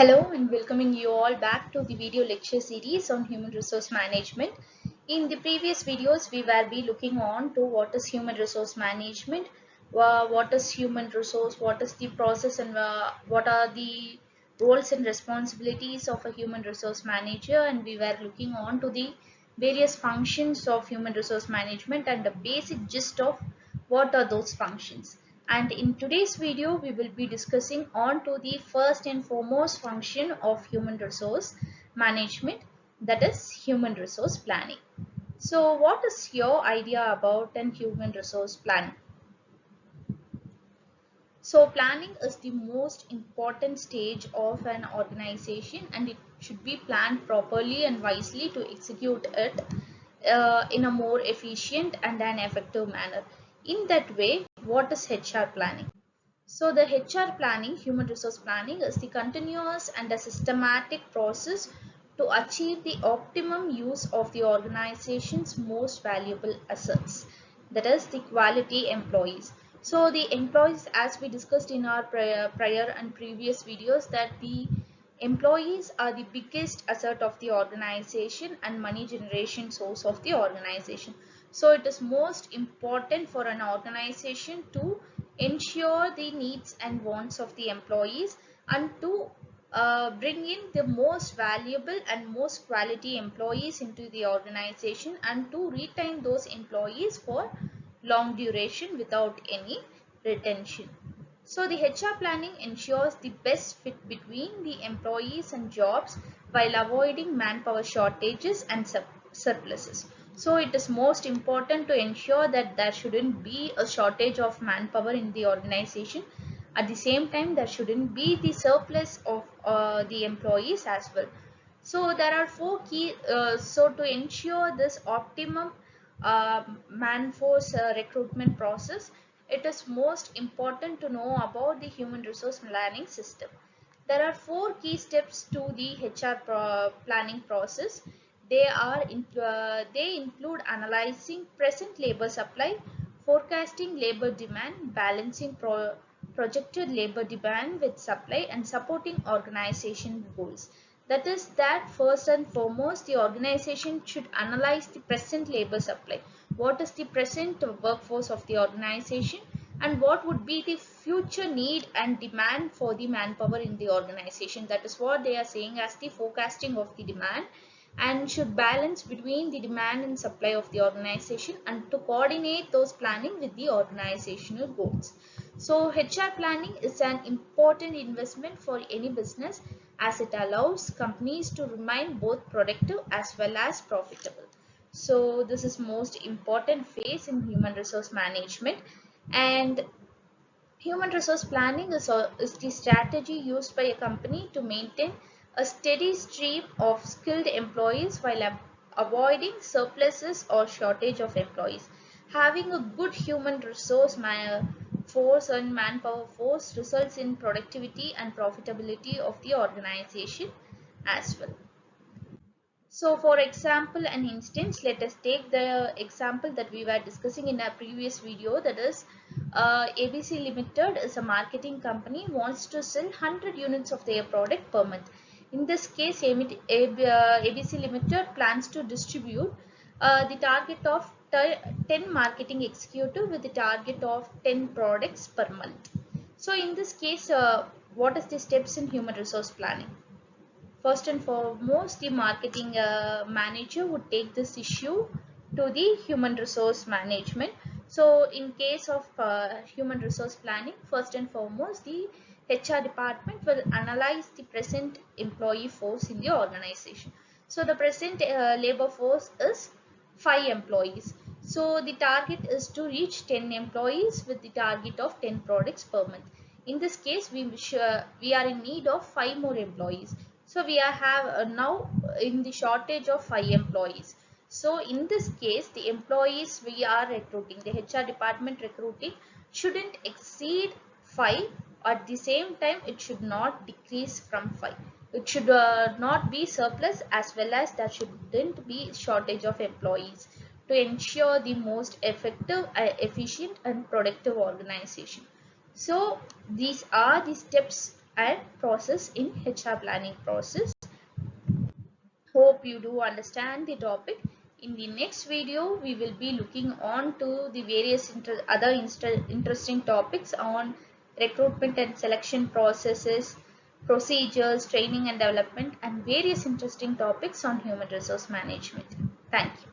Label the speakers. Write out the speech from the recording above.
Speaker 1: Hello and welcoming you all back to the video lecture series on human resource management. In the previous videos, we will be looking on to what is human resource management, what is human resource, what is the process and what are the roles and responsibilities of a human resource manager, and we were looking on to the various functions of human resource management and the basic gist of what are those functions. And in today's video we will be discussing on to the first and foremost function of human resource management, that is human resource planning. So what is your idea about an human resource planning? So planning is the most important stage of an organization, and it should be planned properly and wisely to execute it in a more efficient and an effective manner. In that way, what is HR planning? So the HR planning, human resource planning, is the continuous and a systematic process to achieve the optimum use of the organization's most valuable assets, that is the quality employees. So the employees, as we discussed in our prior and previous videos, that the employees are the biggest asset of the organization and money generation source of the organization. So it is most important for an organization to ensure the needs and wants of the employees and to bring in the most valuable and most quality employees into the organization and to retain those employees for long duration without any retention. So the HR planning ensures the best fit between the employees and jobs while avoiding manpower shortages and surpluses. So it is most important to ensure that there shouldn't be a shortage of manpower in the organization. At the same time, there shouldn't be the surplus of the employees as well. So there are four key, so to ensure this optimum manforce recruitment process, it is most important to know about the human resource planning system. There are four key steps to the HR planning process. They include analyzing present labor supply, forecasting labor demand, balancing projected labor demand with supply, and supporting organization goals. That is that first and foremost the organization should analyze the present labor supply. What is the present workforce of the organization and what would be the future need and demand for the manpower in the organization. That is what they are saying as the forecasting of the demand, and should balance between the demand and supply of the organization and to coordinate those planning with the organizational goals. So HR planning is an important investment for any business as it allows companies to remain both productive as well as profitable. So this is most important phase in human resource management. And human resource planning is the strategy used by a company to maintain a steady stream of skilled employees while avoiding surpluses or shortage of employees. Having a good human resource force and manpower force results in productivity and profitability of the organization as well. So for example and instance, let us take the example that we were discussing in our previous video, that is ABC Limited is a marketing company, wants to sell 100 units of their product per month. In this case, ABC Limited plans to distribute the target of 10 marketing executive with the target of 10 products per month. So in this case, what is the steps in human resource planning? First and foremost, the marketing manager would take this issue to the human resource management. So in case of human resource planning, first and foremost, the HR department will analyze the present employee force in the organization. So the present labor force is 5 employees. So the target is to reach 10 employees with the target of 10 products per month. In this case, we are in need of 5 more employees. So we have now in the shortage of 5 employees. So in this case, the employees we are recruiting, the HR department recruiting, shouldn't exceed 5. At the same time, it should not decrease from 5. It should not be surplus, as well as there shouldn't be shortage of employees, to ensure the most effective, efficient and productive organization. So these are the steps and process in HR planning process. Hope you do understand the topic. In the next video, we will be looking on to the various other interesting topics on recruitment and selection processes, procedures, training and development, and various interesting topics on human resource management. Thank you.